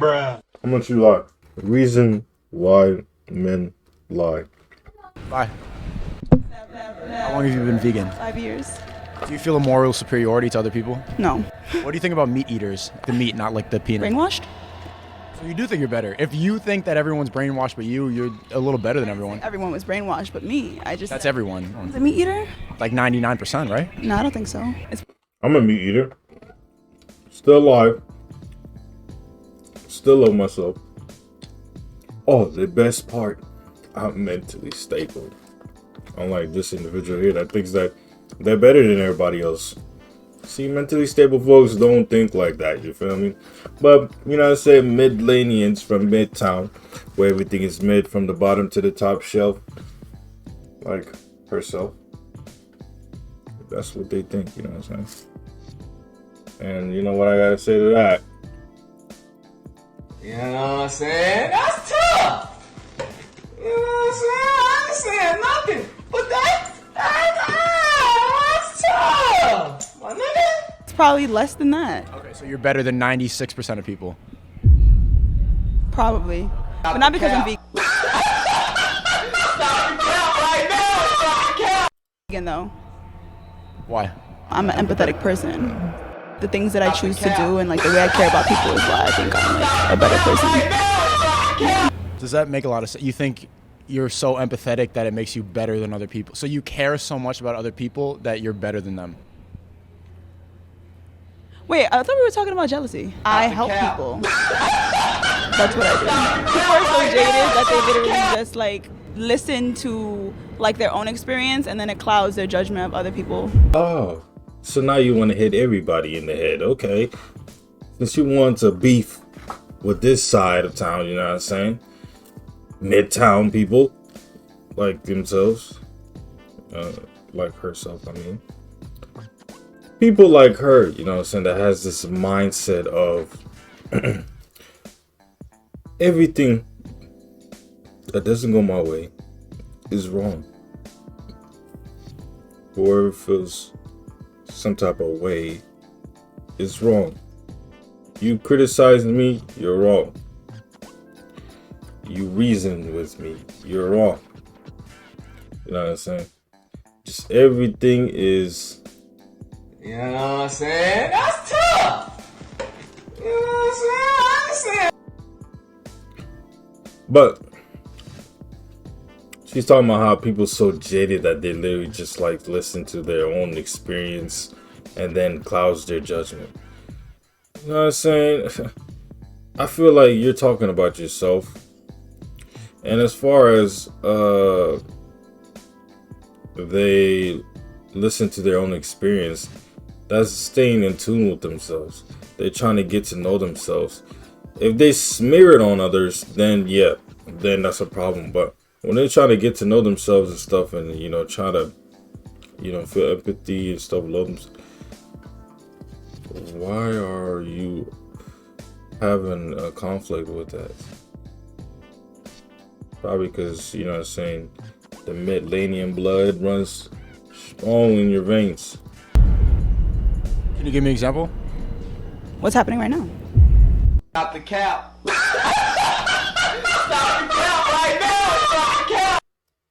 Bruh. How much you lie? Reason why men lie. Bye. How long have you been vegan? 5 years. Do you feel a moral superiority to other people? No. What do you think about meat eaters? The meat, not like the peanut. Brainwashed? So you do think you're better. If you think that everyone's brainwashed but you're a little better than everyone. Everyone was brainwashed, but me. That's everyone. The meat eater? Like 99%, right? No, I don't think so. I'm a meat eater. Still alive. Still love myself. Oh, the best part, I'm mentally stable. Unlike this individual here that thinks that they're better than everybody else. See, mentally stable folks don't think like that, you feel me? But, you know what I'm saying, mid-lanians from Midtown, where everything is mid from the bottom to the top shelf, like herself. That's what they think, you know what I'm saying? And you know what I gotta say to that? You know what I'm saying? That's tough. You know what I'm saying? I ain't saying nothing. But that's tough. My nigga. It's probably less than that. Okay, so you're better than 96% of people. Probably. But not because I'm vegan. Vegan though. Why? I'm an empathetic person. The things that I choose to do and like the way I care about people is why I think I'm like a better person. Does that make a lot of sense? You think you're so empathetic that it makes you better than other people? So you care so much about other people that you're better than them? Wait, I thought we were talking about jealousy. I help people. That's what I do. People are so jaded that they literally just like listen to like their own experience and then it clouds their judgment of other people. Oh, so now you want to hit everybody in the head, okay? Since you want to beef with this side of town, you know what I'm saying? Midtown people, like themselves, like herself, I mean. People like her, you know what I'm saying, that has this mindset of everything that doesn't go my way is wrong. Whoever feels some type of way is wrong. You criticize me, you're wrong. You reason with me, you're wrong. You know what I'm saying? Just everything is... You know what I'm saying? That's tough. You know what I'm saying? I ain't saying. But she's talking about how people so jaded that they literally just like listen to their own experience and then clouds their judgment. You know what I'm saying? I feel like you're talking about yourself. And as far as they listen to their own experience, that's staying in tune with themselves. They're trying to get to know themselves. If they smear it on others, then yeah, then that's a problem. But when they're trying to get to know themselves and stuff, and you know, try to, you know, feel empathy and stuff, love themselves, why are you having a conflict with that? Probably because, you know what I'm saying, the Midlanian blood runs strong in your veins. Can you give me an example? What's happening right now? Stop the cap. Stop the cap right now. Stop the cap.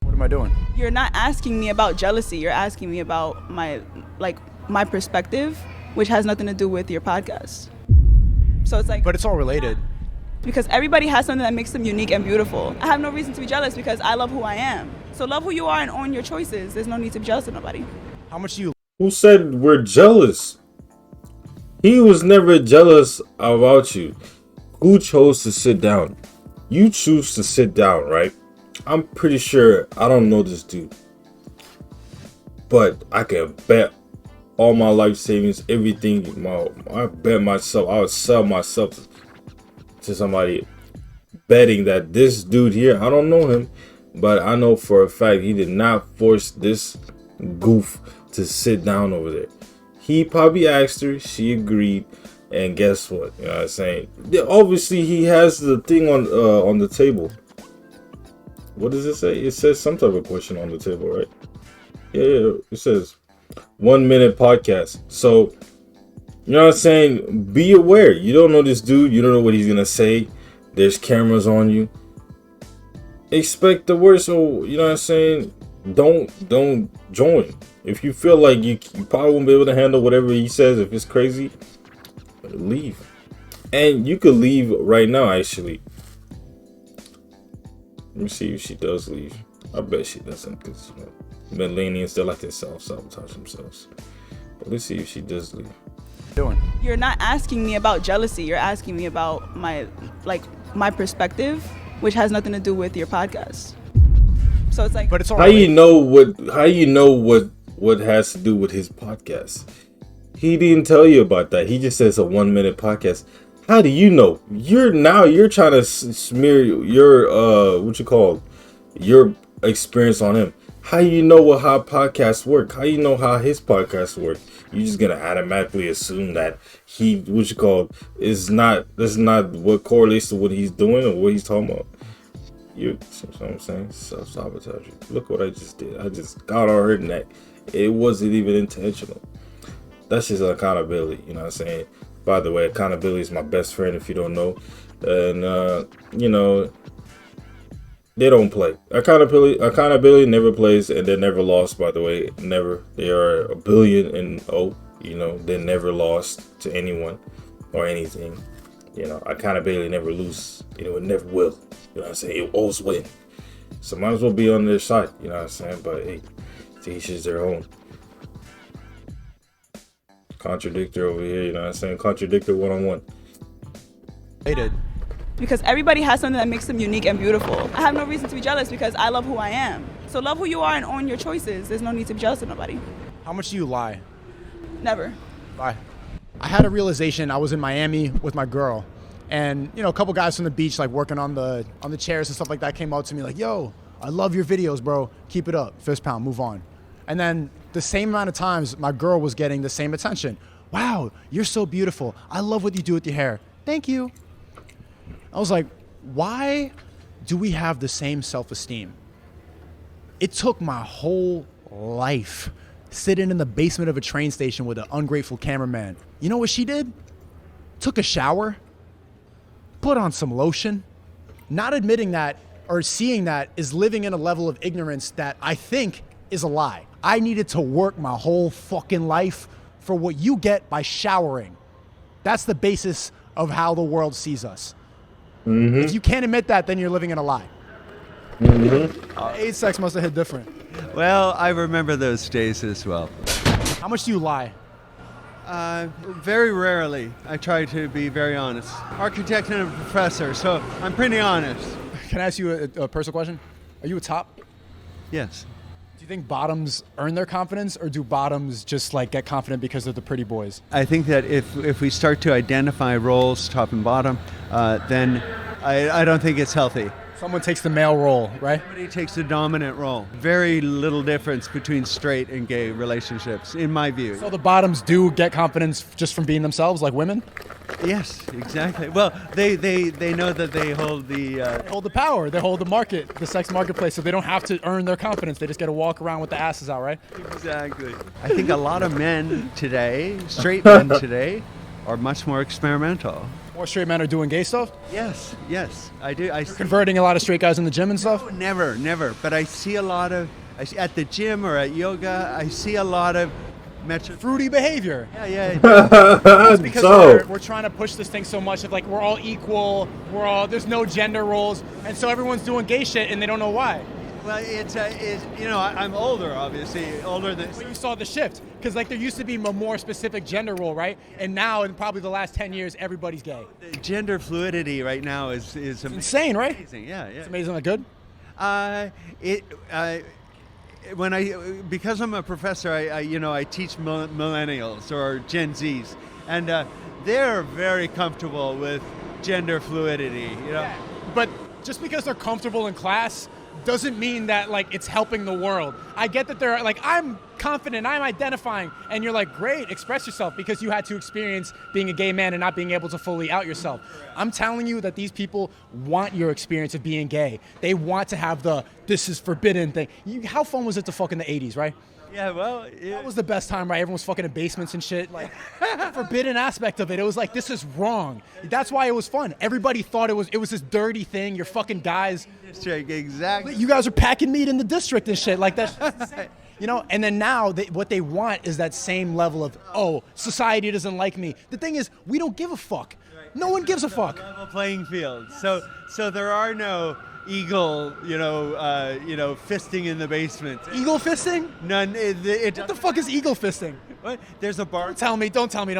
What am I doing? You're not asking me about jealousy. You're asking me about my perspective, which has nothing to do with your podcast. So it's like, But it's all related. because everybody has something that makes them unique and beautiful. I have no reason to be jealous because I love who I am. So love who you are and own your choices. There's no need to be jealous of nobody. How much do you Who said we're jealous? He was never jealous about you. Who chose to sit down? You choose to sit down, right? I'm pretty sure, I don't know this dude, but I can bet all my life savings, everything, I bet myself, I would sell myself to somebody betting that this dude here, I don't know him, but I know for a fact he did not force this goof to sit down over there. He probably asked her, she agreed, and guess what? You know what I'm saying? Yeah, obviously, he has the thing on the table. What does it say? It says some type of question on the table, right? Yeah, it says 1 minute podcast. So You know what I'm saying? Be aware. You don't know this dude. You don't know what he's gonna say. There's cameras on you. Expect the worst. So you know what I'm saying? Don't join. If you feel like you probably won't be able to handle whatever he says, if it's crazy, leave. And you could leave right now, actually. Let me see if she does leave. I bet she doesn't, because millennials, they like to self-sabotage themselves. But let's see if she does leave. You're not asking me about jealousy. You're asking me about my perspective, which has nothing to do with your podcast. So it's like, but it's all how you know what has to do with his podcast? He didn't tell you about that. He just says a 1 minute podcast. How do you know? You're trying to smear your your experience on him. How you know how podcasts work? How you know how his podcasts work? You just gonna automatically assume that he that's not what correlates to what he's doing or what he's talking about. You know what I'm saying? Self-sabotage. Look what I just did. I just got on her neck. It wasn't even intentional. That's just accountability. You know what I'm saying? By the way, accountability is my best friend, if you don't know. And they don't play. Accountability never plays, and they're never lost, by the way. Never. They are 1 billion and they're never lost to anyone or anything. Accountability never lose. It never will. You know what I'm saying? It always win. So might as well be on their side. You know what I'm saying? But hey, to each is their own. Contradictor over here. You know what I'm saying? Contradictor one-on-one. They did. because everybody has something that makes them unique and beautiful. I have no reason to be jealous because I love who I am. So love who you are and own your choices. There's no need to be jealous of nobody. How much do you lie? Never. Lie. I had a realization. I was in Miami with my girl, and a couple guys from the beach, like working on the chairs and stuff like that, came out to me like, "Yo, I love your videos, bro. Keep it up. Fist pound. Move on." And then the same amount of times, my girl was getting the same attention. "Wow, you're so beautiful. I love what you do with your hair. Thank you." I was like, why do we have the same self-esteem? It took my whole life sitting in the basement of a train station with an ungrateful cameraman. You know what she did? Took a shower, put on some lotion. Not admitting that or seeing that is living in a level of ignorance that I think is a lie. I needed to work my whole fucking life for what you get by showering. That's the basis of how the world sees us. Mm-hmm. If you can't admit that, then you're living in a lie. Mm-hmm. AIDS sex must have hit different. Well, I remember those days as well. How much do you lie? Very rarely. I try to be very honest. Architect and a professor, so I'm pretty honest. Can I ask you a personal question? Are you a top? Yes. Do you think bottoms earn their confidence, or do bottoms just like get confident because they're the pretty boys? I think that if we start to identify roles, top and bottom, then I don't think it's healthy. Someone takes the male role, right? Somebody takes the dominant role. Very little difference between straight and gay relationships, in my view. So the bottoms do get confidence just from being themselves, like women? Yes, exactly. Well, they know that they hold the... They hold the power. They hold the market, the sex marketplace, so they don't have to earn their confidence. They just get to walk around with the asses out, right? Exactly. I think a lot of men today, straight men today, are much more experimental. More straight men are doing gay stuff? Yes, I do. You're converting a lot of straight guys in the gym and stuff? No, never. But I see a lot of, at the gym or at yoga, I see a lot of fruity behavior. Yeah. It's because we're trying to push this thing so much of like we're all equal, there's no gender roles, and so everyone's doing gay shit and they don't know why. Well, I'm older, obviously, older than... But you saw the shift, because like there used to be a more specific gender role, right? And now, in probably the last 10 years, everybody's gay. The gender fluidity right now is insane, right? Amazing, yeah. It's amazing, like good? Because I'm a professor, I teach millennials or Gen Zs, and they're very comfortable with gender fluidity, Yeah. But just because they're comfortable in class doesn't mean that like it's helping the world. I get that they're like, I'm confident, I'm identifying, and you're like, great, express yourself, because you had to experience being a gay man and not being able to fully out yourself. I'm telling you that these people want your experience of being gay. They want to have the this is forbidden thing. How fun was it to fuck in the 80s, right? Yeah, well, That was the best time, right? Everyone was fucking in basements and shit. Like, the forbidden aspect of it. It was like, this is wrong. That's why it was fun. Everybody thought it was this dirty thing. You're fucking guys. exactly. You guys are packing meat in the district and shit. Like, that's you know? And then now, what they want is that same level of, oh, society doesn't like me. The thing is, we don't give a fuck. No one gives a fuck. Level playing field. So there are no eagle, fisting in the basement. Eagle fisting? None. What the fuck is eagle fisting? What? There's a bar. Don't tell me.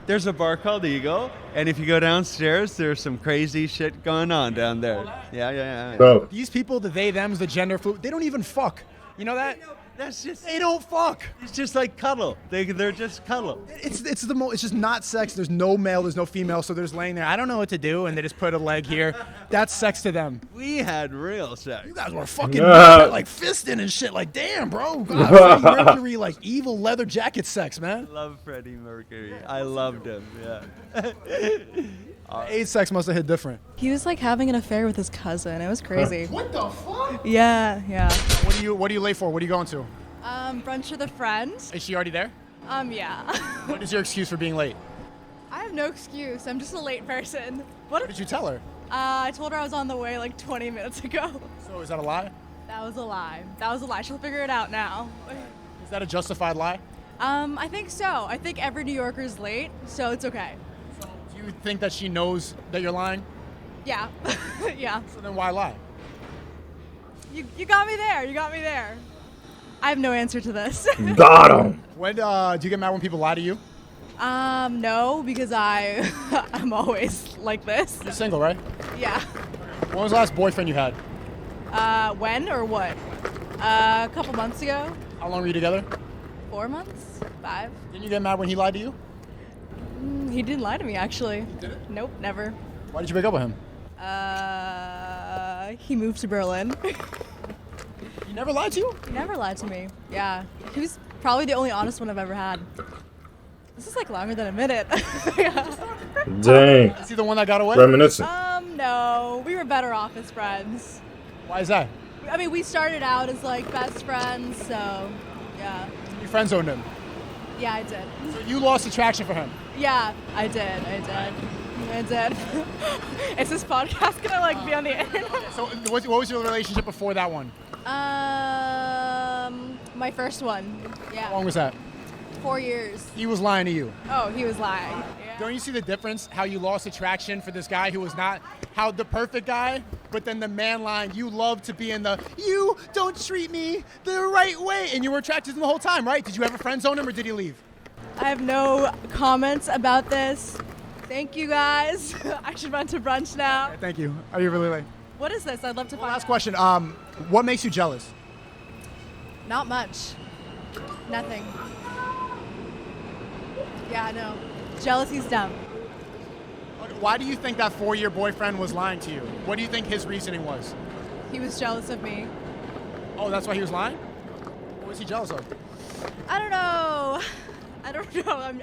There's a bar called Eagle, and if you go downstairs, there's some crazy shit going on down there. Yeah. Bro, These people, the they, thems, the gender fluid, they don't even fuck. You know that? That's just. They don't fuck. It's just like cuddle. They're just cuddle. It's just not sex. There's no male, there's no female, so they're just laying there. I don't know what to do, and they just put a leg here. That's sex to them. We had real sex. You guys were fucking like fisting and shit. Like, damn, bro. God, Freddie Mercury, like evil leather jacket sex, man. I love Freddie Mercury. I loved him. Yeah. AIDS sex must have hit different. He was like having an affair with his cousin. It was crazy. What the fuck? Yeah. What do you late for? What are you going to? Brunch with a friend. Is she already there? Yeah. What is your excuse for being late? I have no excuse. I'm just a late person. What did you tell her? I told her I was on the way like 20 minutes ago. So is that a lie? That was a lie. She'll figure it out now. Is that a justified lie? I think so. I think every New Yorker's late, so it's okay. So do you think that she knows that you're lying? Yeah. Yeah. So then why lie? You got me there. I have no answer to this. got him. When do you get mad when people lie to you? No, because I'm always like this. You're single, right? Yeah. When was the last boyfriend you had? When or what? A couple months ago. How long were you together? 4 months? 5. Didn't you get mad when he lied to you? He didn't lie to me, actually. Nope, never. Why did you break up with him? He moved to Berlin. He never lied to you? He never lied to me. Yeah. He was probably the only honest one I've ever had. This is like longer than a minute. Yeah. Dang. Is he the one that got away? Reminiscent. No. We were better off as friends. Why is that? I mean, we started out as like best friends, so yeah. You friend zoned him. Yeah, I did. So you lost attraction for him. Yeah, I did. Is this podcast gonna like be on the internet? So what was your relationship before that one? My first one. How Yeah. long was that? 4 years. He was lying to you. Oh, he was lying. Yeah. Don't you see the difference? How you lost attraction for this guy who was not how the perfect guy, but then the man line, you love to be in the, you don't treat me the right way, and you were attracted to him the whole time, right? Did you ever friend zone him or did he leave? I have no comments about this. Thank you guys. I should run to brunch now. Thank you. Are you really late? What is this? I'd love to find Last out. question. What makes you jealous? Not much. Nothing. Yeah, no. Jealousy's dumb. Why do you think that 4-year boyfriend was lying to you? What do you think his reasoning was? He was jealous of me. Oh, that's why he was lying? What was he jealous of? I don't know.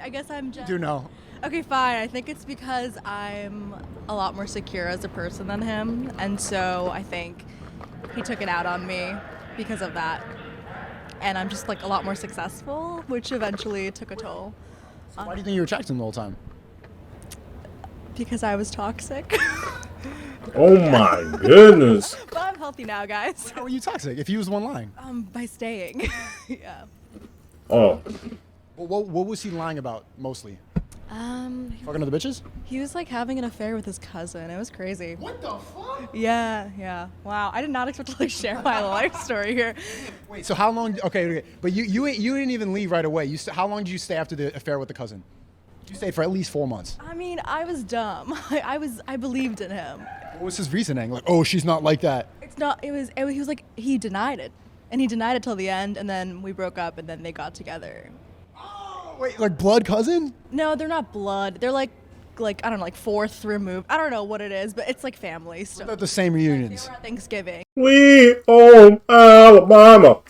I guess I'm jealous. Do know. Okay, fine. I think it's because I'm a lot more secure as a person than him. And so I think he took it out on me because of that. And I'm just like a lot more successful, which eventually took a toll. Why do you think you were attracted to him the whole time? Because I was toxic. Oh my goodness. But I'm healthy now, guys. How were you toxic if he was the one lying? By staying. Yeah. Oh, What was he lying about mostly? Fucking other bitches? He was like having an affair with his cousin. It was crazy. What the fuck? Yeah. Wow. I did not expect to like share my life story here. Wait, so how long? Okay, but you didn't even leave right away. How long did you stay after the affair with the cousin? You stayed for at least 4 months. I mean, I was dumb. I believed in him. What was his reasoning? Like, oh, she's not like that. It's not. He was like he denied it, and he denied it till the end, and then we broke up, and then they got together. Wait, like blood cousin? No, they're not blood. They're like I don't know, like fourth removed. I don't know what it is, but it's like family stuff. At the same They reunions. were at Thanksgiving, we own Alabama.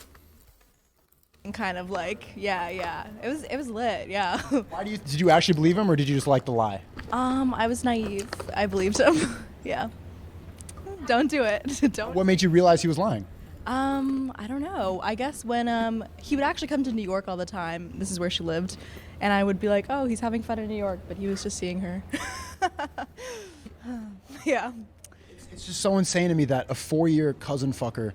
and kind of like yeah. It was lit. Yeah. Did you actually believe him or did you just like the lie? I was naive. I believed him. Yeah. Don't do it. Don't. What made you realize he was lying? I don't know. I guess when he would actually come to New York all the time. This is where she lived, and I would be like, "Oh, he's having fun in New York," but he was just seeing her. Yeah. It's just so insane to me that a 4-year cousin fucker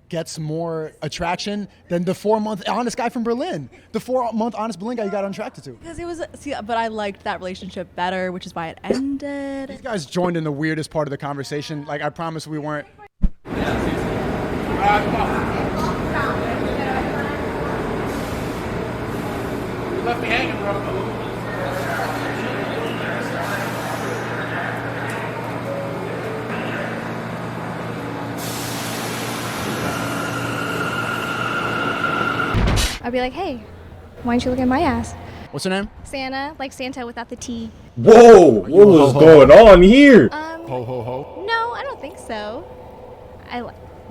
gets more attraction than the 4-month honest guy from Berlin. The 4-month honest Berlin guy you got attracted to. Because it was, but I liked that relationship better, which is why it ended. These guys joined in the weirdest part of the conversation. Like, I promise we weren't. You left me hanging, bro. I'd be like, hey, why don't you look at my ass? What's her name? Santa, like Santa without the T. Whoa, what was going on here? Ho ho ho. No, I don't think so.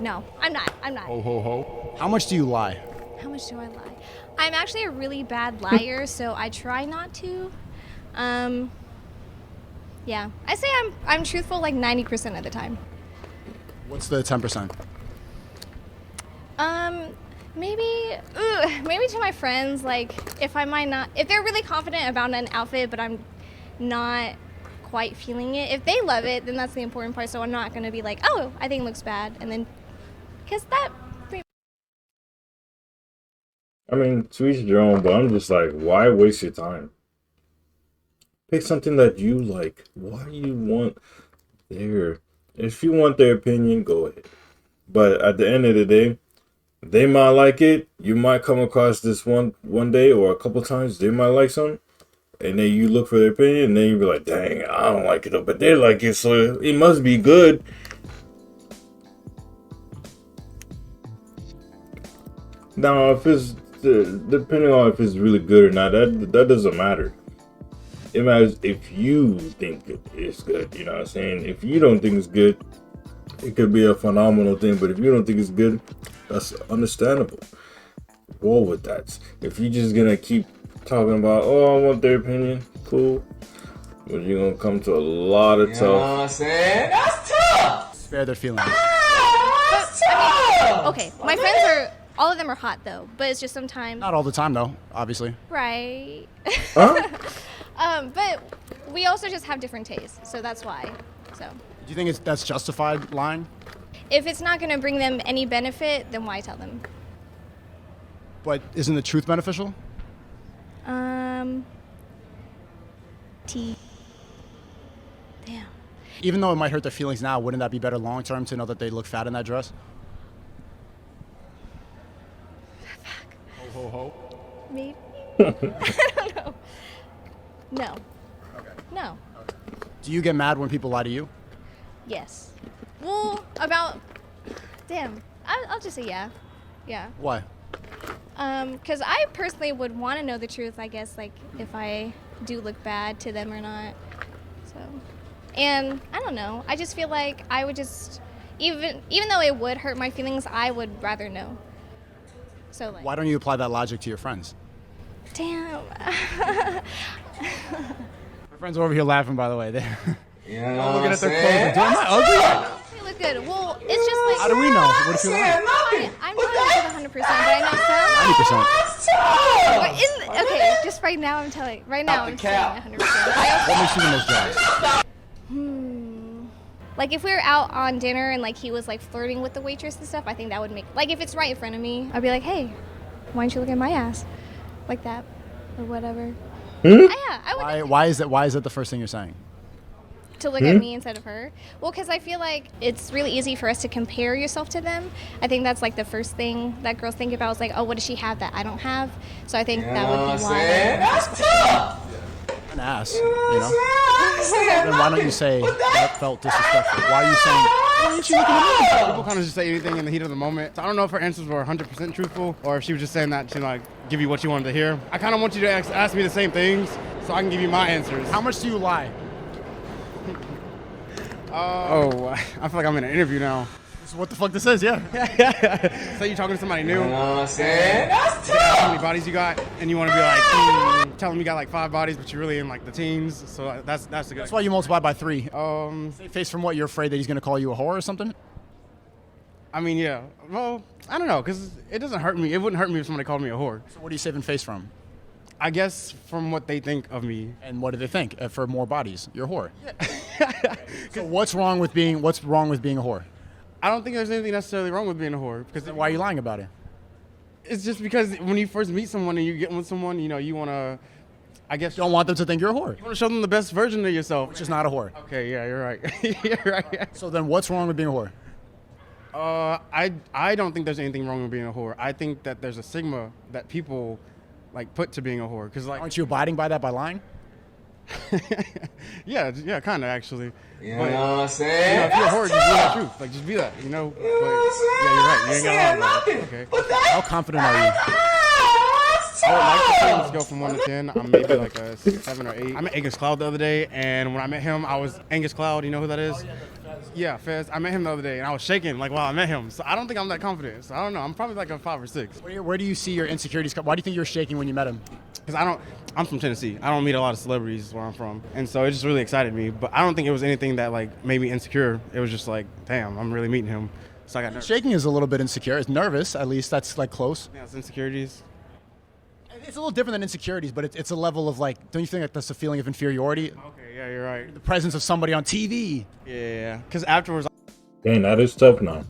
No, I'm not. Ho ho ho. How much do you lie? How much do I lie? I'm actually a really bad liar, so I try not to. Yeah, I say I'm truthful like 90% of the time. What's the 10%? Maybe to my friends, like if they're really confident about an outfit, but I'm not quite feeling it. If they love it, then that's the important part. So I'm not gonna be like, oh, I think it looks bad, and then, because that. I mean, to each their own, but I'm just like, why waste your time? Pick something that you like. Why you want if you want their opinion, go ahead. But at the end of the day, they might like it. You might come across this one day or a couple times. They might like something, and then you look for their opinion, and then you be like, "Dang, I don't like it, but they like it, so it must be good." Now, if it's depending on if it's really good or not, that doesn't matter. It matters if you think it's good. You know what I'm saying? If you don't think it's good, it could be a phenomenal thing. But if you don't think it's good, that's understandable. Roll with that. If you're just gonna keep talking about, oh, I want their opinion, cool. But you're gonna come to a lot of tough. You know what I'm saying? That's tough. Spare their feelings. That's tough. Okay, my friends are. All of them are hot though, but it's just sometimes. Not all the time though, obviously. Right. Huh? But we also just have different tastes, so that's why. So. Do you think that's justified lying? If it's not going to bring them any benefit, then why tell them? But isn't the truth beneficial? T. Damn. Even though it might hurt their feelings now, wouldn't that be better long term to know that they look fat in that dress? Ho ho ho. Maybe. I don't know. No. Okay. No. Do you get mad when people lie to you? Yes. Well, damn. I'll just say yeah. Yeah. Why? Because I personally would want to know the truth, I guess, like if I do look bad to them or not. So, and I don't know. I just feel like I would just, even though it would hurt my feelings, I would rather know. So like. Why don't you apply that logic to your friends? Damn. My friends are over here laughing, by the way. They're You know looking what at their I'm clothes. Am I ugly? They look good. Well, it's just like. How do we know? What if you lie? I'm not 100%, but I know some. 90%. Okay, just right now I'm telling. Right now I'm saying 100%. What makes you the most jealous? Like if we were out on dinner and like he was like flirting with the waitress and stuff, I think that would make, like if it's right in front of me, I'd be like, hey, why don't you look at my ass? Like that, or whatever. Yeah, I would. Why is that the first thing you're saying? To look at me instead of her. Well, because I feel like it's really easy for us to compare yourself to them. I think that's like the first thing that girls think about is like, oh, what does she have that I don't have? So I think that would be why. That's tough. An ass, you know? Then why don't you say that felt disrespectful? Why are you saying, why aren't you looking at me? People kind of just say anything in the heat of the moment. So I don't know if her answers were 100% truthful or if she was just saying that to like give you what you wanted to hear. I kind of want you to ask me the same things so I can give you my answers. How much do you lie? I feel like I'm in an interview now. This is what the fuck this is, yeah. Say you're talking to somebody new. You know what I'm saying? That's Ask how tough. many bodies you got, and you want to be like, tell them you got like 5 bodies, but you're really in like the teens. So that's a good. That's why you multiply by 3. Um, Save face from what? You're afraid that he's going to call you a whore or something? I mean, yeah. Well, I don't know, because it doesn't hurt me. It wouldn't hurt me if somebody called me a whore. So what are you saving face from? I guess from what they think of me. And what do they think? For more bodies, you're a whore. So what's wrong with being a whore? I don't think there's anything necessarily wrong with being a whore. Because Why are you lying about it? it's just because when you first meet someone and you get with someone, you know, you want to, I guess, You don't want them to think you're a whore, you want to show them the best version of yourself. which is not a whore. Okay, yeah, you're right. You're right. So then what's wrong with being a whore? I don't think there's anything wrong with being a whore. I think that there's a stigma that people like put to being a whore. Cause like, Aren't you abiding by that by lying? yeah, kind of actually. You But, know what I'm you know, saying? if you're a whore, just be the truth. Like, just be that, you know. But, yeah, you're right. You ain't got to lie about it. Okay. How confident are you? I would like to say on a scale from 1 to 10, I'm maybe like a 7 or 8. I met Angus Cloud the other day, and when I met him, I was Angus Cloud. You know who that is? Yeah, Fez. I met him the other day, and I was shaking like while I met him. So I don't think I'm that confident. So I don't know. I'm probably like a 5 or 6. Where do you see your insecurities? Why do you think you're shaking when you met him? Because I'm from Tennessee. I don't meet a lot of celebrities where I'm from. And so it just really excited me. But I don't think it was anything that like made me insecure. It was just like, damn, I'm really meeting him. So I got nervous. Shaking is a little bit insecure. It's nervous, at least. That's like close. Yeah, it's insecurities. It's a little different than insecurities, but it's a level of like, don't you think like that's a feeling of inferiority? Okay, yeah, you're right. The presence of somebody on TV. Yeah, because afterwards, Dang, that is tough now.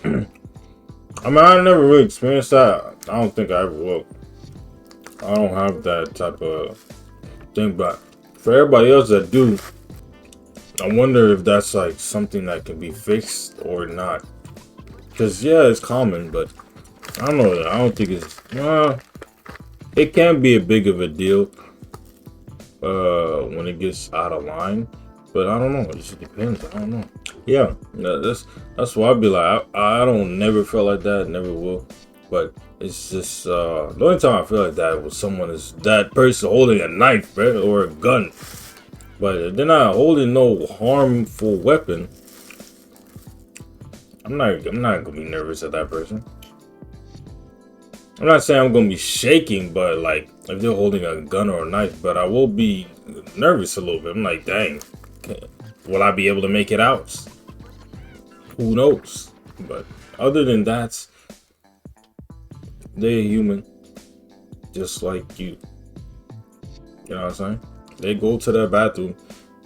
I mean, I never really experienced that. I don't think I ever will. I don't have that type of thing, but for everybody else that do, I wonder if that's like something that can be fixed or not. Because yeah, it's common, but I don't know. I don't think it's. It can be a big of a deal when it gets out of line, but I don't know. It just depends. I don't know. Yeah, that's why I'd be like, I don't never felt like that, never will. But it's just the only time I feel like that was that person holding a knife, right, or a gun. But if they're not holding no harmful weapon, I'm not gonna be nervous at that person. I'm not saying I'm gonna be shaking, but like if they're holding a gun or a knife, but I will be nervous a little bit. I'm like, dang, will I be able to make it out? Who knows? But other than that, they're human, just like you. You know what I'm saying? They go to their bathroom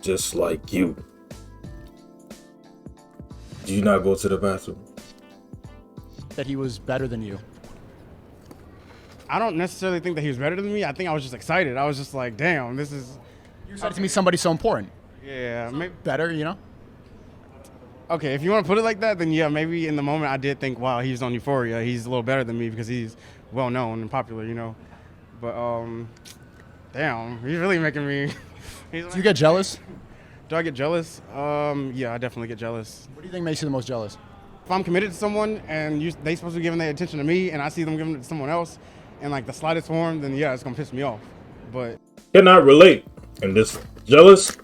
just like you. Do you not go to the bathroom? That he was better than you. I don't necessarily think that he was better than me. I think I was just excited. I was just like, damn, this is. You're excited to meet somebody so important. Yeah, maybe. Better, you know? Okay, if you want to put it like that, then yeah, maybe in the moment I did think, wow, he's on Euphoria. He's a little better than me because he's well known and popular, you know. But damn, he's really making me. Do you get jealous? Do I get jealous? Yeah, I definitely get jealous. What do you think makes you the most jealous? If I'm committed to someone and they supposed to be giving their attention to me, and I see them giving it to someone else, in like the slightest form, then yeah, it's gonna piss me off. But Cannot relate. And this jealous.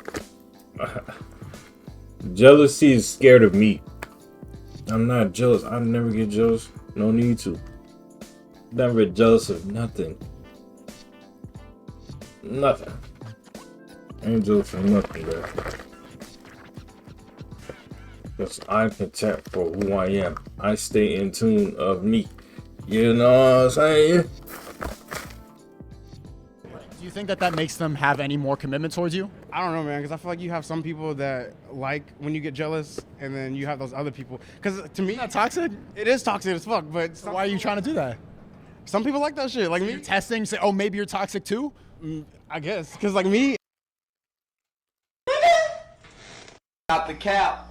Jealousy is scared of me. I'm not jealous. I never get jealous. No need to. Never jealous of nothing. Nothing. I ain't jealous of nothing, bro. Because I'm content for who I am. I stay in tune of me. You know what I'm saying? Do you think that makes them have any more commitment towards you? I don't know, man, because I feel like you have some people that like when you get jealous, and then you have those other people. Because to me, Isn't that toxic? it is toxic as fuck. But So why are you trying to do that? some people like that shit. Like me, You're testing, say, oh, maybe you're toxic too? I guess. Because like me, Not the cap.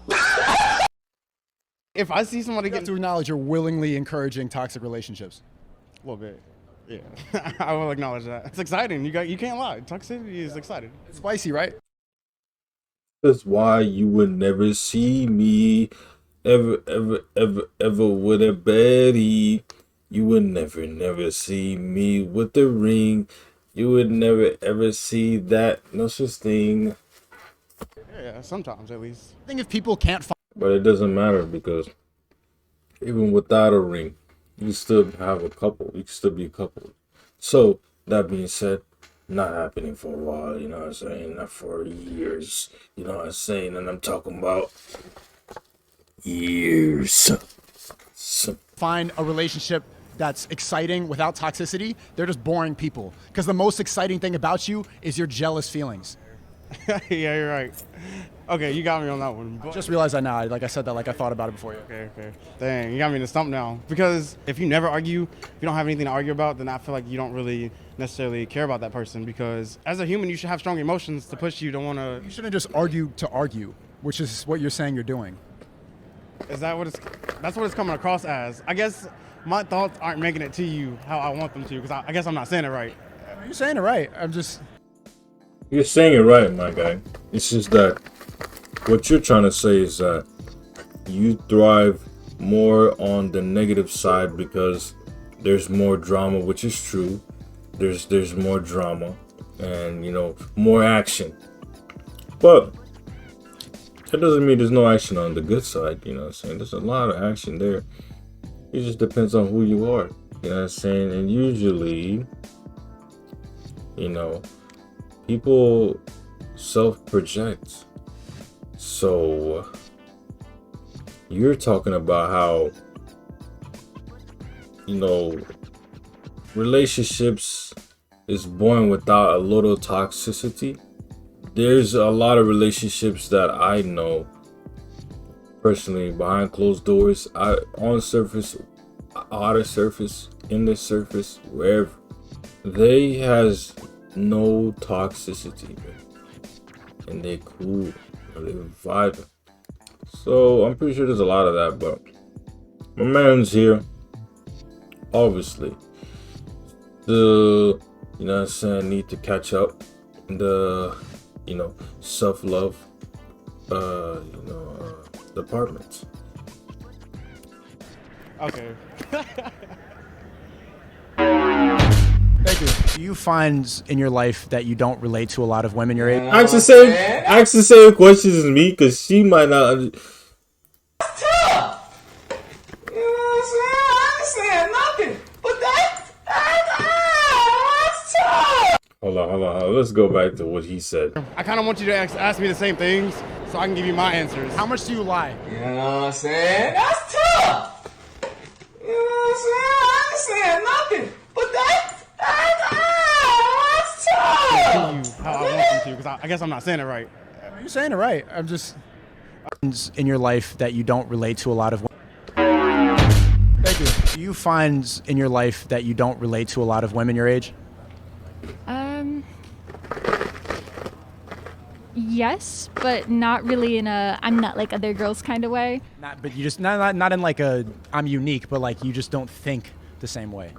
if I see somebody You have get to acknowledge you're willingly encouraging toxic relationships. a little bit, yeah, I will acknowledge that. It's exciting. You can't lie. Toxicity is exciting. It's spicy, right? That's why you would never see me ever with a baddie. You would never see me with the ring. You would never ever see that. No such thing. Yeah, sometimes at least. I think if people can't find But it doesn't matter because even without a ring, you still have a couple. You can still be a couple. So that being said, not happening for a while, you know what I'm saying? Not for years, you know what I'm saying? And I'm talking about years. So, Find a relationship that's exciting without toxicity. They're just boring people. Because the most exciting thing about you is your jealous feelings. Yeah, you're right. Okay, you got me on that one. Just realized that now. Like I said that, like I thought about it before you. Okay. Dang, you got me in the stump now. Because if you never argue, if you don't have anything to argue about, then I feel like you don't really necessarily care about that person. Because as a human, you should have strong emotions to push you to want to. You shouldn't just argue to argue, which is what you're saying you're doing. Is that what it's? That's what it's coming across as. I guess my thoughts aren't making it to you how I want them to. Because I guess I'm not saying it right. You're saying it right. you're saying it right, my guy. It's just that what you're trying to say is that you thrive more on the negative side because there's more drama, which is true. There's more drama and, you know, more action. But that doesn't mean there's no action on the good side, you know what I'm saying? There's a lot of action there. It just depends on who you are, you know what I'm saying? And usually, you know, people self-project. So you're talking about how, you know, relationships is born without a little toxicity. There's a lot of relationships that I know personally behind closed doors, on surface, out of surface, in the surface, wherever. They has no toxicity, and they cool, and they vibing. So I'm pretty sure there's a lot of that, but my man's here. Obviously, you know what I'm saying, need to catch up. The, you know, self-love, departments. Okay. Thank you. Do you find in your life that you don't relate to a lot of women your age? Ask the same questions as me, because she might not. You know what I'm saying? I ain't saying nothing, but that's tough. Hold on. Let's go back to what he said. I kind of want you to ask me the same things so I can give you my answers. How much do you lie? You know what I'm saying? That's tough. You know what I'm saying? I ain't saying nothing, but that's tough. How I want them to, because I guess I'm not saying it right. You're saying it right. In your life that you don't relate to a lot of women. Thank you. Do you find in your life that you don't relate to a lot of women your age? Yes, but not really in a I'm not like other girls kind of way. Not in like a I'm unique, but like you just don't think the same way.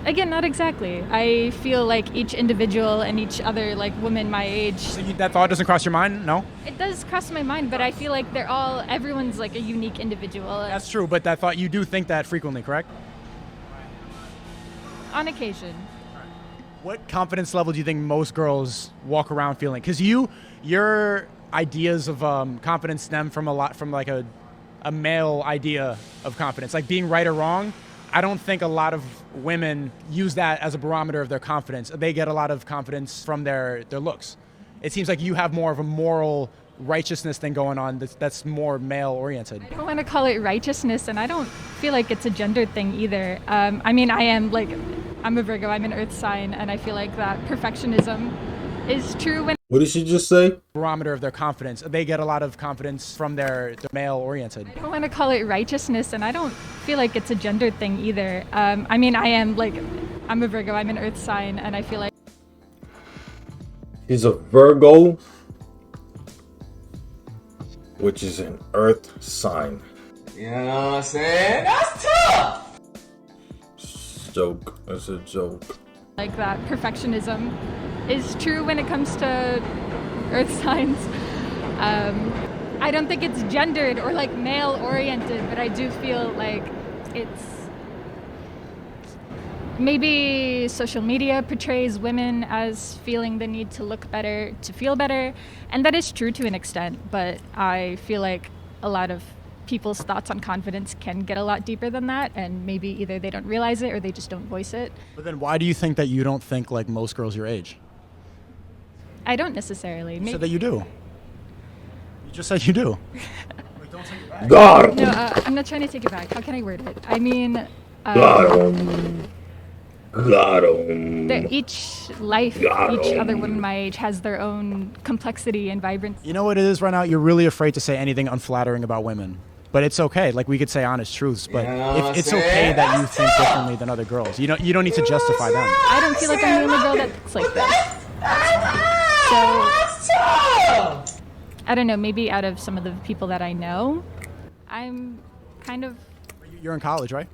Again, not exactly. I feel like each individual and each other like woman my age. So that thought doesn't cross your mind? No? It does cross my mind, but I feel like everyone's like a unique individual. That's true, but that thought, you do think that frequently, correct? On occasion. What confidence level do you think most girls walk around feeling? Because your ideas of confidence stem from a male idea of confidence, like being right or wrong. I don't think a lot of women use that as a barometer of their confidence. They get a lot of confidence from their looks. It seems like you have more of a moral righteousness thing going on that's more male oriented. I don't want to call it righteousness, and I don't feel like it's a gender thing either. I mean, I'm a Virgo, I'm an earth sign, and I feel like that perfectionism is true when... What did she just say? Barometer of their confidence. They get a lot of confidence from their male oriented. I don't want to call it righteousness, and I don't feel like it's a gender thing either. I mean, I'm a Virgo, I'm an earth sign, and I feel like... He's a Virgo, which is an earth sign. You know what I'm saying? That's tough. Joke. That's a joke. Like that perfectionism is true when it comes to earth signs. I don't think it's gendered or like male oriented, but I do feel like it's maybe social media portrays women as feeling the need to look better, to feel better, and that is true to an extent, but I feel like a lot of people's thoughts on confidence can get a lot deeper than that, and maybe either they don't realize it or they just don't voice it. But then why do you think that you don't think like most girls your age? I don't necessarily. You said that you do. You just said you do. Like, don't take it back. Got him. No, I'm not trying to take it back. How can I word it? I mean, Got him. Got him. each life, Got each 'em. other woman my age has their own complexity and vibrancy. You know what it is right now? You're really afraid to say anything unflattering about women. But it's okay. Like, we could say honest truths, but it's okay that you think differently than other girls. You don't need to justify them. I don't feel like I'm the only girl that thinks like that. So, I don't know, maybe out of some of the people that I know, I'm kind of, You're in college, right?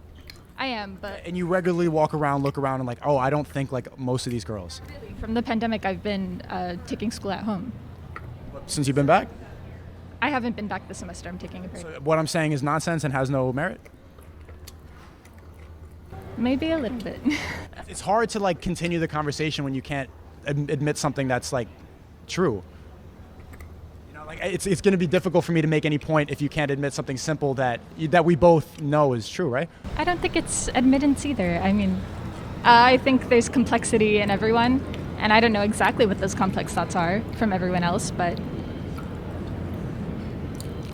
I am, but And you regularly walk around, look around, and like, oh, I don't think like most of these girls. from the pandemic, I've been taking school at home. Since you've been back? I haven't been back this semester. I'm taking a break. What I'm saying is nonsense and has no merit? Maybe a little bit. It's hard to like continue the conversation when you can't admit something that's like true. You know, like it's going to be difficult for me to make any point if you can't admit something simple that we both know is true, right? I don't think it's admittance either. I mean, I think there's complexity in everyone, and I don't know exactly what those complex thoughts are from everyone else, but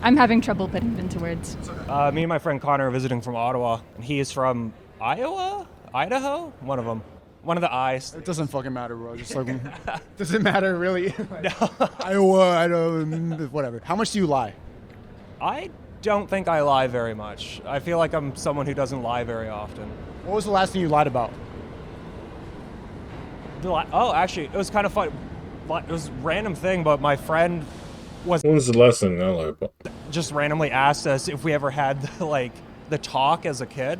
I'm having trouble putting it into words. Me and my friend Connor are visiting from Ottawa, and he is from Iowa? Idaho? One of them. One of the I's. It doesn't fucking matter, bro. Just like, doesn't matter really. Iowa, whatever. How much do you lie? I don't think I lie very much. I feel like I'm someone who doesn't lie very often. What was the last thing you lied about? Oh, actually, it was kind of fun. It was a random thing, but my friend When was the last thing I lied about? just randomly asked us if we ever had the talk as a kid,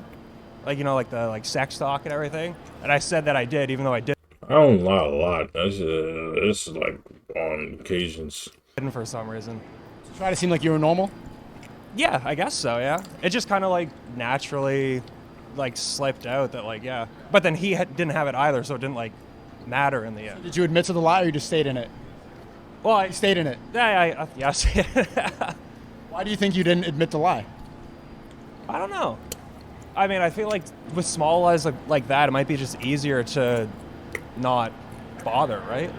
like the sex talk and everything, and I said that I did, even though I didn't. I don't lie a lot. It's like on occasions. For some reason. Try to seem like you were normal? Yeah, I guess so. Yeah, it just kind of naturally slipped out that yeah, but then he didn't have it either, so it didn't matter in the end. Did you admit to the lie or you just stayed in it? Well, You stayed in it. yeah, yes. Why do you think you didn't admit the lie? I don't know. I mean, I feel like with small lies like that, it might be just easier to not bother, right?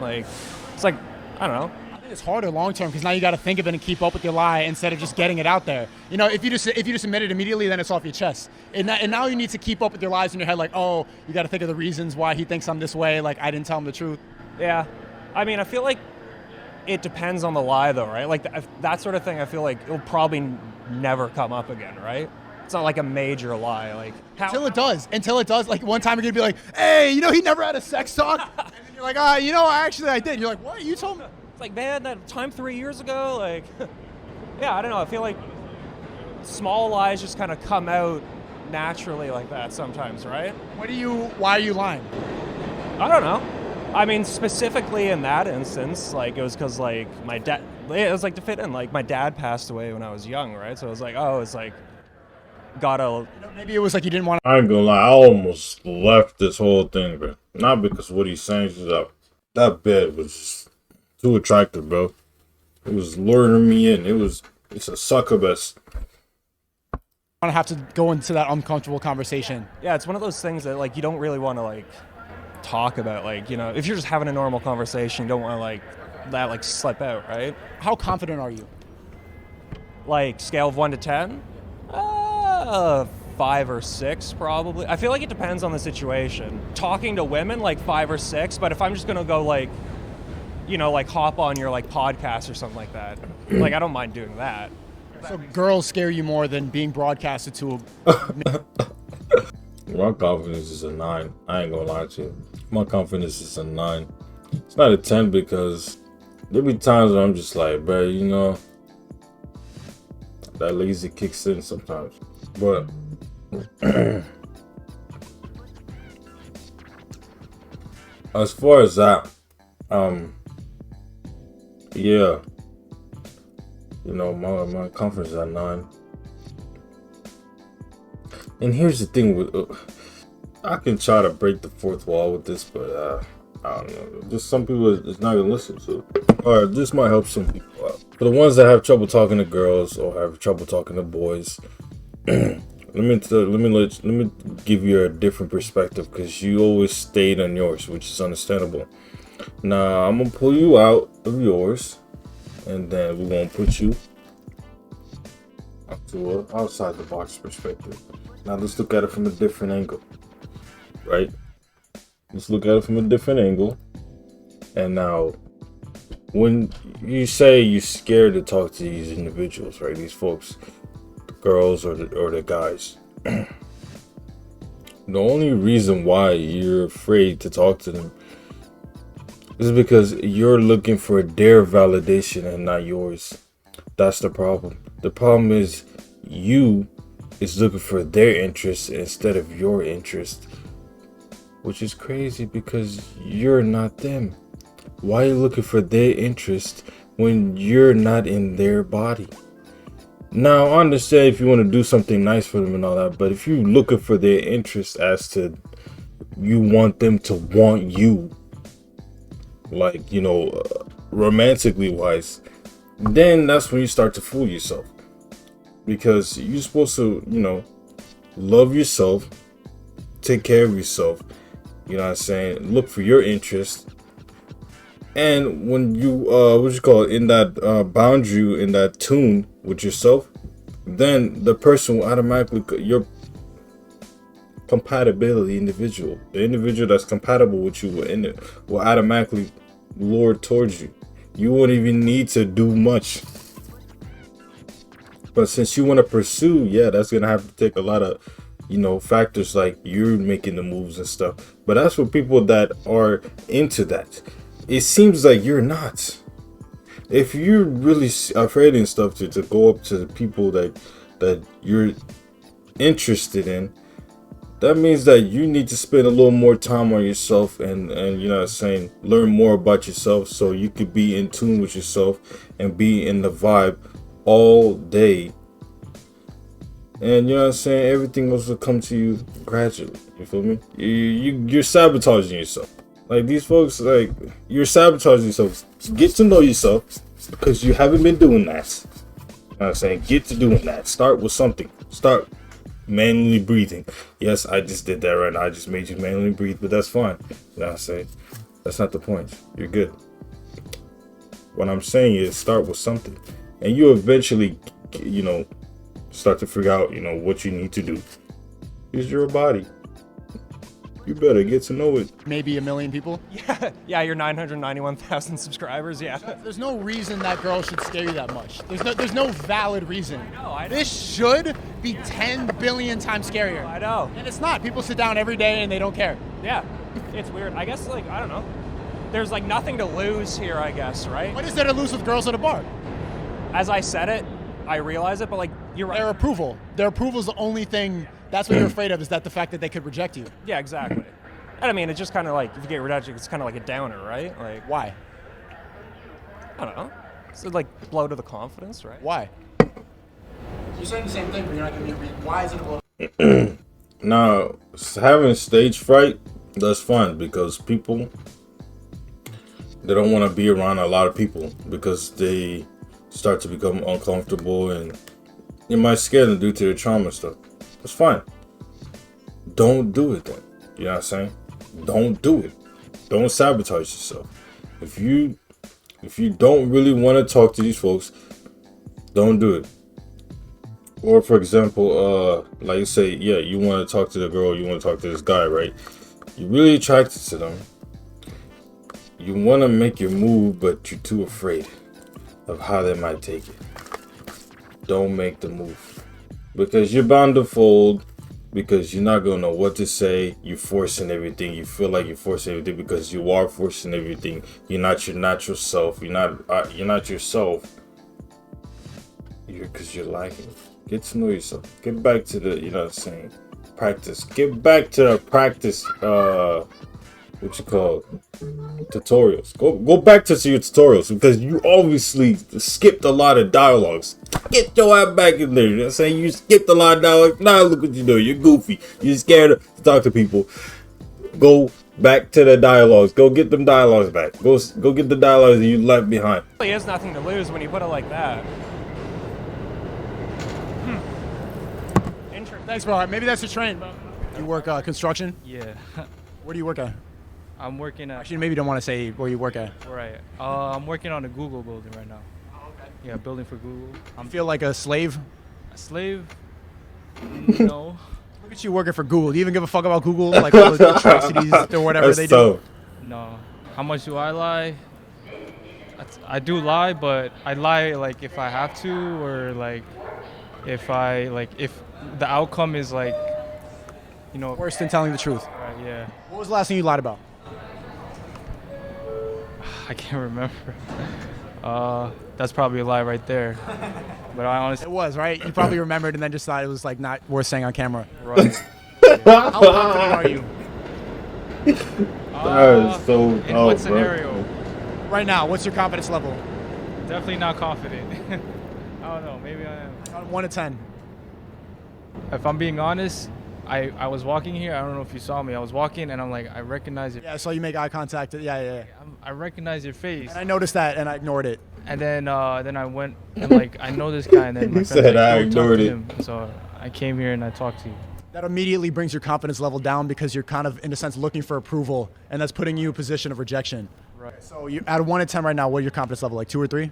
It's I don't know. I think it's harder long term because now you got to think of it and keep up with your lie instead of just getting it out there. You know, if you just admit it immediately, then it's off your chest. And now you need to keep up with your lies in your head, like, oh, you got to think of the reasons why he thinks I'm this way. Like, I didn't tell him the truth. Yeah. I mean, I feel like it depends on the lie, though, right? That sort of thing, I feel like it'll probably never come up again, right? It's not like a major lie. Until it does. Like, one time you're going to be like, hey, he never had a sex talk. And then you're like, actually I did. You're like, what? You told me. It's like, man, that time 3 years ago, yeah, I don't know. I feel like small lies just kind of come out naturally like that sometimes, right? Why are you lying? I don't know. I mean, specifically in that instance, it was because, my dad, it was, to fit in. My dad passed away when I was young, right? So it was gotta... Maybe it was like you didn't want to. I ain't gonna lie, I almost left this whole thing, bro. Not because what he's saying, just that bed was just too attractive, bro. It was luring me in. It's a succubus. Want to have to go into that uncomfortable conversation. Yeah, it's one of those things that, you don't really want to, talk about. If you're just having a normal conversation, you don't want to, that, slip out, right? How confident are you? Scale of 1 to 10? 5 or 6, probably. I feel like it depends on the situation. Talking to women, 5 or 6, but if I'm just going to go, hop on your, podcast or something like that, I don't mind doing that. So girls scare you more than being broadcasted to My confidence is a 9. I ain't gonna lie to you. My confidence is a 9. It's not a 10 because there be times where I'm just like, bro, that lazy kicks in sometimes. But as far as that, yeah, my confidence is at 9. And here's the thing with I can try to break the fourth wall with this, but I don't know. Just some people it's not gonna listen to. Or this might help some people out. For the ones that have trouble talking to girls or have trouble talking to boys, let me give you a different perspective because you always stayed on yours, which is understandable. Now I'm gonna pull you out of yours, and then we're gonna put you to an outside the box perspective. Now let's look at it from a different angle, right? Let's look at it from a different angle. And now, when you say you're scared to talk to these individuals, right? These folks, the girls or the guys. The only reason why you're afraid to talk to them is because you're looking for their validation and not yours. That's the problem. The problem is you is looking for their interest instead of your interest, which is crazy because you're not them. Why are you looking for their interest when you're not in their body? Now, I understand if you want to do something nice for them and all that, but if you're looking for their interest as to you want them to want you, like, you know, romantically wise, then that's when you start to fool yourself. Because you're supposed to, you know, love yourself, take care of yourself, you know what I'm saying, look for your interest. And when you, in that boundary, in that tune with yourself, then the person will automatically, your compatibility individual, the individual that's compatible with you will automatically lure towards you. You won't even need to do much. But since you want to pursue, yeah, that's going to have to take a lot of, you know, factors like you're making the moves and stuff. But that's for people that are into that. It seems like you're not. If you're really afraid and stuff to go up to the people that you're interested in, that means that you need to spend a little more time on yourself and you know what I'm saying, learn more about yourself so you could be in tune with yourself and be in the vibe all day. And you know what I'm saying, everything else will come to you gradually. You feel me? You're sabotaging yourself. Like these folks, like you're sabotaging yourself. Get to know yourself because you haven't been doing that. You know what I'm saying? Get to doing that. Start with something. Start manually breathing. Yes, I just did that right now. I just made you manually breathe, but that's fine. You know what I'm saying? That's not the point. You're good. What I'm saying is start with something. And you eventually, you know, start to figure out, you know, what you need to do. Use your body. You better get to know it. Maybe 1 million people? Yeah, you're 991,000 subscribers, yeah. There's no reason that girl should scare you that much. There's no valid reason. I know. This should be 10 billion times scarier. I know. And it's not. People sit down every day and they don't care. Yeah, it's weird. I guess, like, I don't know. There's, like, nothing to lose here, I guess, right? What is there to lose with girls at a bar? As I said it, I realize it, but, like, you're right. Their approval. Their approval is the only thing. That's what you're afraid of, is that the fact that they could reject you. Yeah, exactly. And I mean, it's just kind of like, if you get rejected, it's kind of like a downer, right? Like, why? I don't know. It's like blow to the confidence, right? Why? You're saying the same thing, but you're not giving me a reason. Why is it a blow? Now, having stage fright, that's fine because people, they don't want to be around a lot of people because they start to become uncomfortable and it might scare them due to their trauma stuff. That's fine. Don't do it then. You know what I'm saying? Don't do it. Don't sabotage yourself. If you don't really want to talk to these folks, don't do it. Or for example, like you say, yeah, you want to talk to the girl, you want to talk to this guy, right? You're really attracted to them. You want to make your move, but you're too afraid of how they might take it. Don't make the move. Because you're bound to fold. Because you're not going to know what to say. You're forcing everything. You feel like you're forcing everything because you are forcing everything. You're not your natural self. You're not yourself. Because you're lacking. Get to know yourself. Get back to the, you know what I'm saying, practice. Get back to the practice, what you call tutorials. Go back to your tutorials because you obviously skipped a lot of dialogues. Get your ass back in there. You know what I'm saying? You skipped a lot of dialogue. Now look what you're doing. You're goofy. You're scared to talk to people. Go back to the dialogues. Go get them dialogues back. Go get the dialogues that you left behind. There really is nothing to lose when you put it like that. Thanks, bro. Maybe that's the train. You work construction? Yeah. Where do you work at? I'm working at... Actually, maybe you don't want to say where you work at. Right. I'm working on a Google building right now. Oh, okay. Yeah, building for Google. I feel like a slave Slave? No. Look at you working for Google. Do you even give a fuck about Google? Like all the atrocities or whatever That's they so. do? No. How much do I lie? I do lie, but I lie like if I have to, or like if the outcome is like, you know, Worse than telling the truth. right, yeah. What was the last thing you lied about? I can't remember. That's probably a lie right there. But I honestly, It was, right? You probably remembered and then just thought it was like not worth saying on camera. right. How confident are you That is so In dope, what bro. scenario? right now? What's your confidence level? Definitely not confident. I don't know. Maybe I am. On 1 to 10. If I'm being honest, I was walking here. I don't know if you saw me. I was walking and I'm like, I recognize it. Yeah, I saw you make eye contact. Yeah. I recognize your face. And I noticed that and I ignored it. And then I went and like I know this guy, and then my He friend's said, like, "I "Go talk ignored to it." him." So I came here and I talked to you. That immediately brings your confidence level down because you're kind of, in a sense, looking for approval, and that's putting you in a position of rejection. Right. So you out of 1 to 10 right now, what are your confidence level? Like 2 or 3?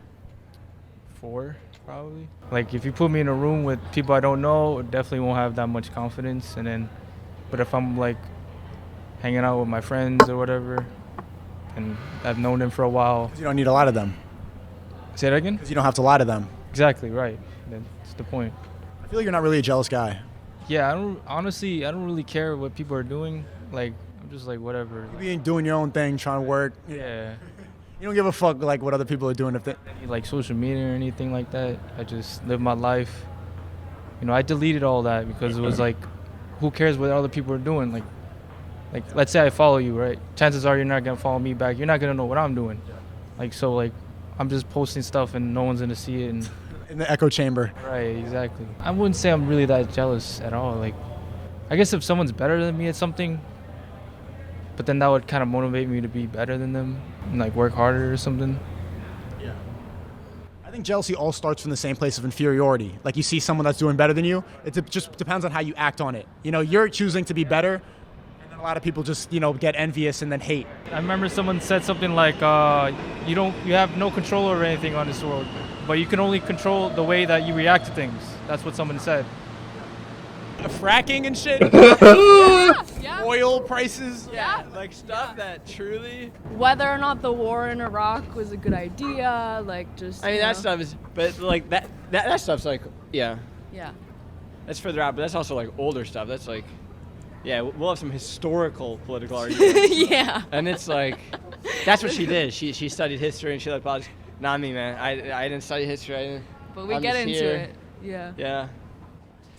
4 probably. Like if you put me in a room with people I don't know, I definitely won't have that much confidence. And then, but if I'm like hanging out with my friends or whatever, and I've known them for a while. 'Cause you don't need a lot of them. Say that again? Because you don't have to lie to them. Exactly right. That's the point. I feel like you're not really a jealous guy. Yeah, I don't really care what people are doing. Like I'm just like whatever. You being doing your own thing, trying to work. Yeah. You don't give a fuck like what other people are doing. If they, Like social media or anything like that. I just live my life. You know, I deleted all that because it was like, who cares what other people are doing? Like let's say I follow you, right? Chances are you're not gonna follow me back. You're not gonna know what I'm doing. Like so, like I'm just posting stuff and no one's gonna see it. And in the echo chamber. right, exactly. I wouldn't say I'm really that jealous at all. Like, I guess if someone's better than me at something, but then that would kind of motivate me to be better than them and like work harder or something. I think jealousy all starts from the same place of inferiority. Like you see someone that's doing better than you, just depends on how you act on it. You know, you're choosing to be better, and then a lot of people just, you know, get envious and then hate. I remember someone said something like, you have no control over anything on this world, but you can only control the way that you react to things. That's what someone said. Fracking and shit. Oil prices. Yeah, like stuff that truly. Whether or not the war in Iraq was a good idea, like just. I mean, that stuff is, but like that stuff's like, yeah. Yeah. That's further out, but that's also like older stuff. That's like, yeah, we'll have some historical political arguments. Yeah. And it's like, that's what she did. She studied history and she liked politics. Not me, man. I didn't study history. But we I'm get just into here. it. Yeah. Yeah.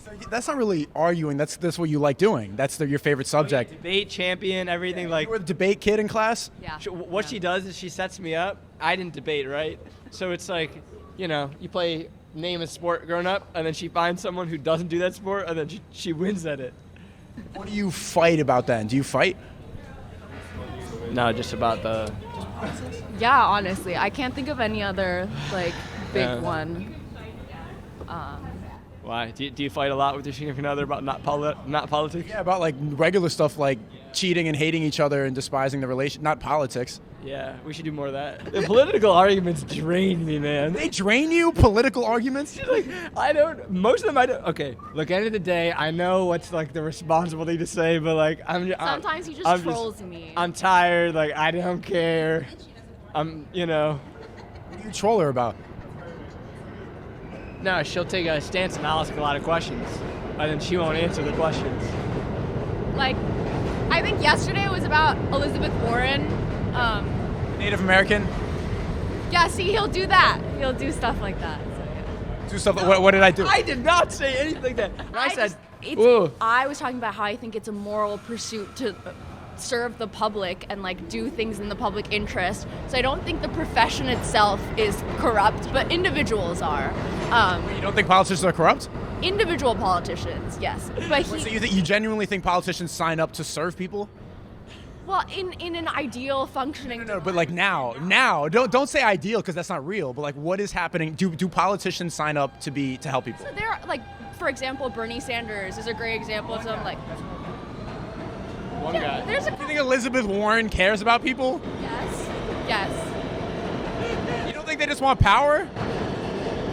So that's not really arguing. That's what you like doing. That's your favorite subject. Debate champion, everything like. You were the debate kid in class? Yeah. What she does is she sets me up. I didn't debate, right? So it's like, you know, you play name a sport growing up, and then she finds someone who doesn't do that sport, and then she wins at it. What do you fight about then? Do you fight? No, just about the. Yeah, honestly, I can't think of any other like big Yeah. one. Why? Do you fight a lot with your significant other about not politics? Yeah, about like regular stuff like cheating and hating each other and despising the relation, not politics. Yeah, we should do more of that. The political arguments drain me, man. They drain you? Political arguments? Like, most of them I don't. Okay, look, end of the day, I know what's like the responsible thing to say, but like, Sometimes he just trolls me. I'm tired, like, I don't care. You know. What do you troll her about? No, she'll take a stance and I'll ask a lot of questions, and then she won't answer the questions. Like, I think yesterday was about Elizabeth Warren. Native American? Yeah, see, he'll do that. He'll do stuff like that. So, yeah. Do stuff. What did I do? I did not say anything like that. I was talking about how I think it's a moral pursuit to serve the public and like do things in the public interest. So I don't think the profession itself is corrupt, but individuals are. You don't think politicians are corrupt? Individual politicians, yes. But So you genuinely think politicians sign up to serve people? well, in an ideal functioning. No, but like now, don't say ideal because that's not real. But like, what is happening? Do politicians sign up to help people? So there, like, for example, Bernie Sanders is a great example of something like. One guy. There's a. Do you think Elizabeth Warren cares about people? Yes. You don't think they just want power?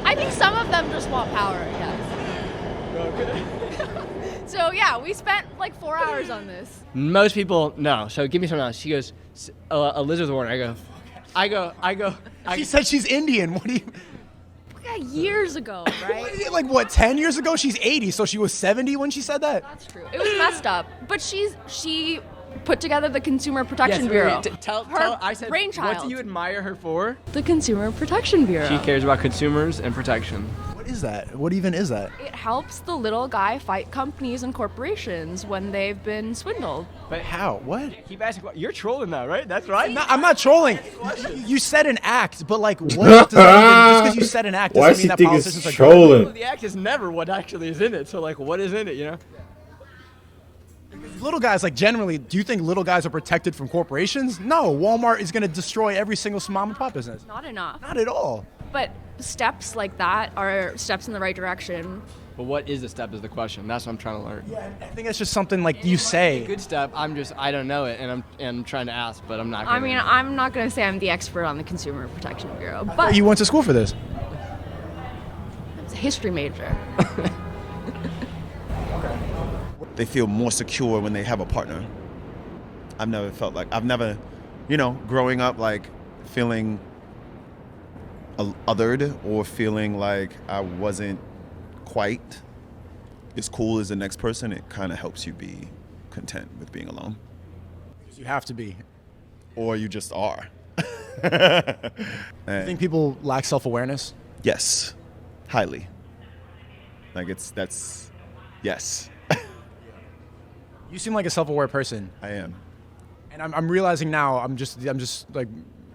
I think some of them just want power. Yes. okay. So yeah, we spent like 4 hours on this. Most people, no. So give me something else. She goes, Elizabeth Warren. I go. She said she's Indian. What do you? Yeah, years ago, right? Like what? 10 years ago? She's 80, so she was 70 when she said that. That's true. It was messed up, but she put together the Consumer Protection Bureau. Tell. I said, brainchild. what do you admire her for? The Consumer Protection Bureau. She cares about consumers and protection. What is that? What even is that? It helps the little guy fight companies and corporations when they've been swindled. But how? What? Keep asking. You're trolling now, right? That's right. I'm not trolling. You said an act, but like, what does that even, just because you said an act doesn't mean that politicians are trolling? Well, the act is never what actually is in it. So like, what is in it? You know. Little guys, like generally, do you think little guys are protected from corporations? No, Walmart is going to destroy every single mom and pop business. Not enough. Not at all. But steps like that are steps in the right direction. But what is the step is the question. That's what I'm trying to learn. Yeah, I think it's just something like you say. A good step. I don't know it, and I'm trying to ask, but I'm not. I mean, I'm not going to say I'm the expert on the Consumer Protection Bureau, but You went to school for this. it's a history major. They feel more secure when they have a partner. I've never, growing up like feeling othered or feeling like I wasn't quite as cool as the next person. It kind of helps you be content with being alone. Because you have to be. Or you just are. You think people lack self-awareness? Yes, highly. Yes. You seem like a self-aware person. I am. And I'm realizing now, I'm just like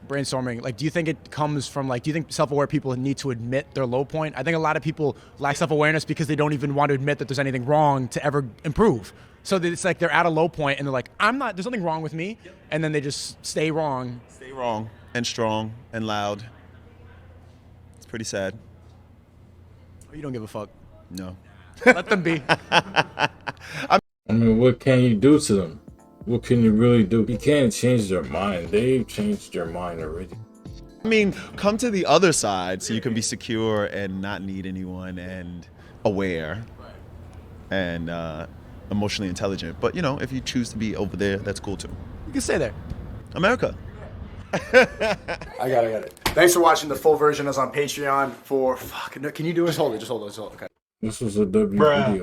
brainstorming. Like, do you think it comes from do you think self-aware people need to admit their low point? I think a lot of people lack self-awareness because they don't even want to admit that there's anything wrong to ever improve. So that it's like they're at a low point and they're like, there's nothing wrong with me. And then they just stay wrong. Stay wrong and strong and loud. It's pretty sad. You don't give a fuck. No. Let them be. I mean, what can you do to them? What can you really do? You can't change their mind. They've changed their mind already. I mean, come to the other side so you can be secure and not need anyone and aware and emotionally intelligent. But, if you choose to be over there, that's cool too. You can stay there. America. I got it. Thanks for watching. The full version is on Patreon for, can you do this? Hold it. Just hold it. Okay. This was a W video.